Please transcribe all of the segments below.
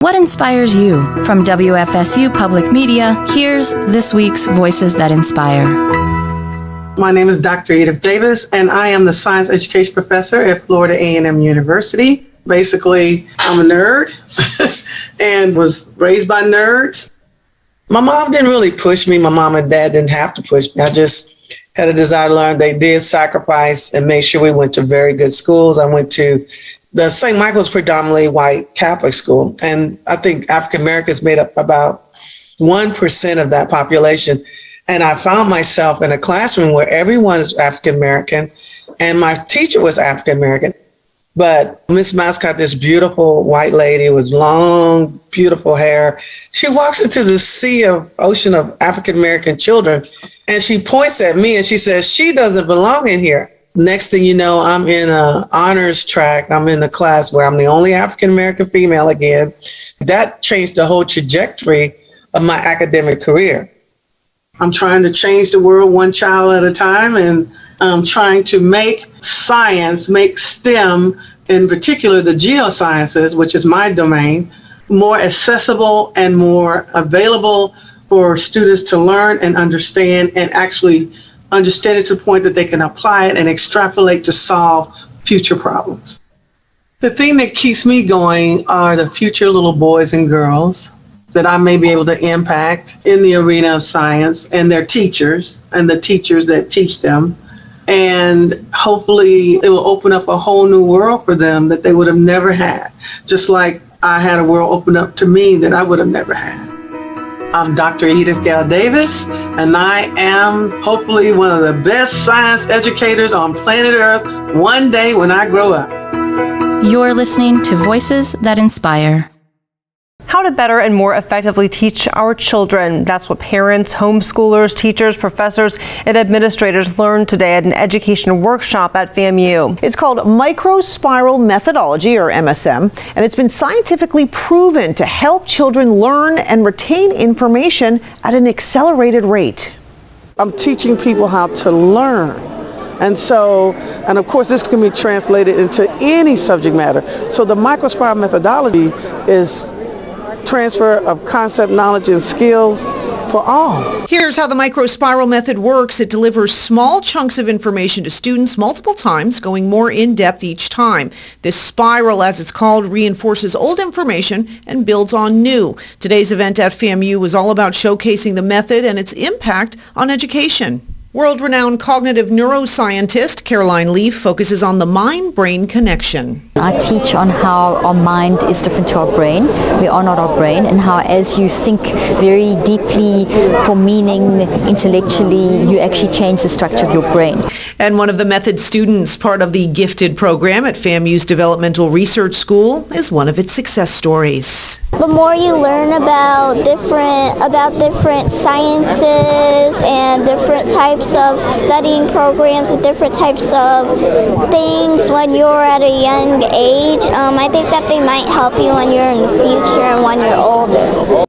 What inspires you? From WFSU Public Media, here's this week's Voices That Inspire. My name is Dr. Edith Davis, and I am the science education professor at Florida A&M University. Basically, I'm a nerd and was raised by nerds. My mom didn't really push me. My mom and dad didn't have to push me. I just had a desire to learn. They did sacrifice and make sure we went to very good schools. I went to the St. Michael's predominantly white Catholic school, and I think African Americans made up about 1% of that population. And I found myself in a classroom where everyone is African American, and my teacher was African American. But Miss Mascot, this beautiful white lady with long, beautiful hair, she walks into the ocean of African American children, and she points at me and she says, "She doesn't belong in here." Next thing you know, I'm in an honors track. I'm in a class where I'm the only African-American female again. That changed the whole trajectory of my academic career. I'm trying to change the world one child at a time, and I'm trying to make science, make STEM, in particular the geosciences, which is my domain, more accessible and more available for students to learn and understand, and actually understand it to the point that they can apply it and extrapolate to solve future problems. The thing that keeps me going are the future little boys and girls that I may be able to impact in the arena of science, and their teachers and the teachers that teach them. And hopefully it will open up a whole new world for them that they would have never had, just like I had a world open up to me that I would have never had. I'm Dr. Edith Gale Davis, and I am hopefully one of the best science educators on planet Earth one day when I grow up. You're listening to Voices That Inspire. How to better and more effectively teach our children. That's what parents, homeschoolers, teachers, professors, and administrators learned today at an education workshop at FAMU. It's called Microspiral Methodology, or MSM, and it's been scientifically proven to help children learn and retain information at an accelerated rate. I'm teaching people how to learn. And of course, this can be translated into any subject matter. So the microspiral methodology is transfer of concept, knowledge, and skills for all. Here's how the microspiral method works. It delivers small chunks of information to students multiple times, going more in depth each time. This spiral, as it's called, reinforces old information and builds on new. Today's event at FAMU was all about showcasing the method and its impact on education. World-renowned cognitive neuroscientist Caroline Leaf focuses on the mind-brain connection. I teach on how our mind is different to our brain. We are not our brain, and how as you think very deeply for meaning intellectually, you actually change the structure of your brain. And one of the method students, part of the Gifted program at FAMU's Developmental Research School, is one of its success stories. The more you learn about different sciences and different types of studying programs and different types of things when you're at a young age, I think that they might help you when you're in the future and when you're older.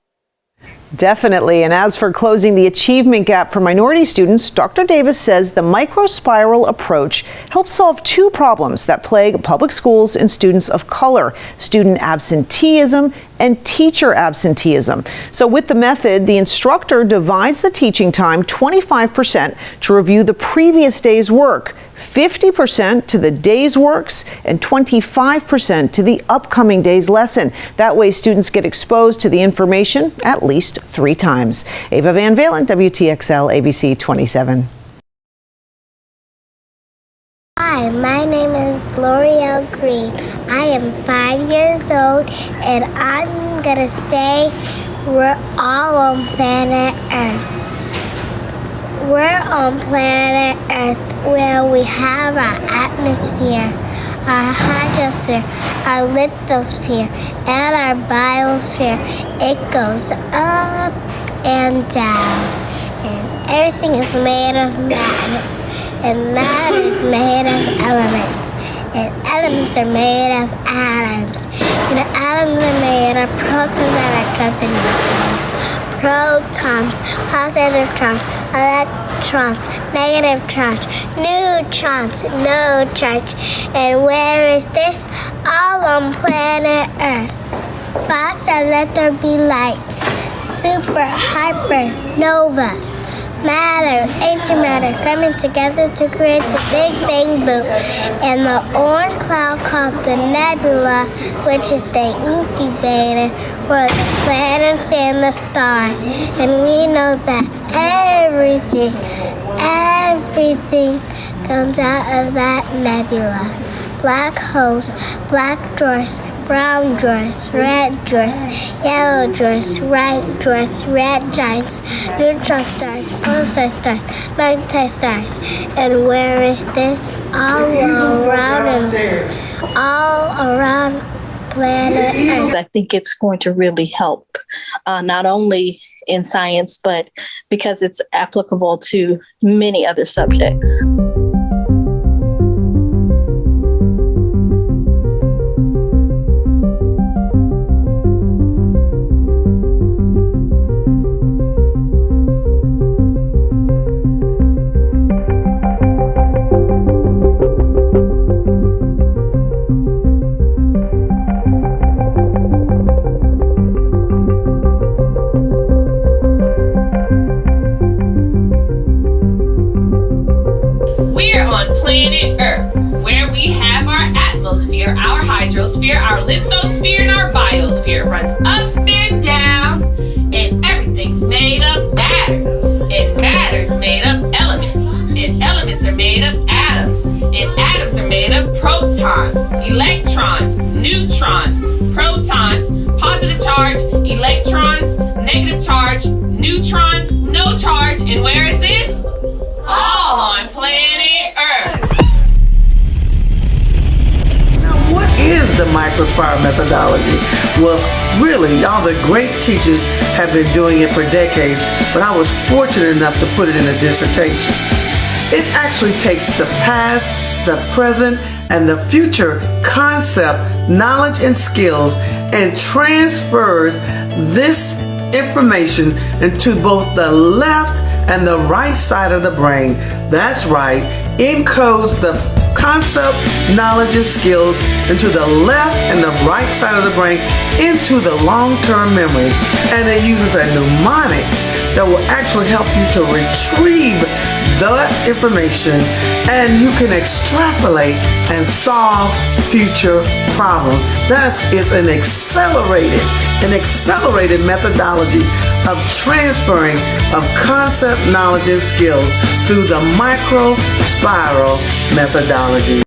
Definitely. And as for closing the achievement gap for minority students, Dr. Davis says the microspiral approach helps solve two problems that plague public schools and students of color: student absenteeism and teacher absenteeism. So with the method, the instructor divides the teaching time 25% to review the previous day's work, 50% to the day's works, and 25% to the upcoming day's lesson. That way students get exposed to the information at least 3 times. Ava Van Valen, WTXL ABC 27. Hi, my name is L'Oreal Green. I am 5 years old, and I'm gonna say we're all on planet Earth. We're on planet Earth where we have our atmosphere, our hydrosphere, our lithosphere, and our biosphere. It goes up and down, and everything is made of matter, and matter is made of elements, and elements are made of atoms, and atoms are made of protons, electrons, and neutrons. Protons, positive charge, electrons, negative charge, neutrons, no charge. And where is this? All on planet Earth. God said, let there be light. Super, hyper, nova, matter, antimatter coming together to create the Big Bang Boom. And the orange cloud called the nebula, which is the incubator, were the planets and the stars. And we know that everything comes out of that nebula. Black holes, black dwarfs, brown dwarfs, red dwarfs, yellow dwarfs, white dwarfs, red giants, neutron stars, pulsar stars, magnetite stars. And where is this? All around planet Earth. I think it's going to really help, not only in science, but because it's applicable to many other subjects. Our hydrosphere, our lithosphere, and our biosphere runs up and down, and everything's made of matter, and matter's made of elements, and elements are made of atoms, and atoms are made of protons, electrons, neutrons, protons, positive charge, electrons, negative charge, neutrons, no charge, and where is this? All on planet Earth. What is the microspiral methodology? Well, really, all the great teachers have been doing it for decades, but I was fortunate enough to put it in a dissertation. It actually takes the past, the present, and the future concept, knowledge, and skills and transfers this information into both the left and the right side of the brain. That's right, encodes the concept, knowledge, and skills into the left and the right side of the brain into the long-term memory. And it uses a mnemonic that will actually help you to retrieve the information, and you can extrapolate and solve future problems. Thus, it's an accelerated methodology of transferring of concept, knowledge, and skills through the microspiral methodology.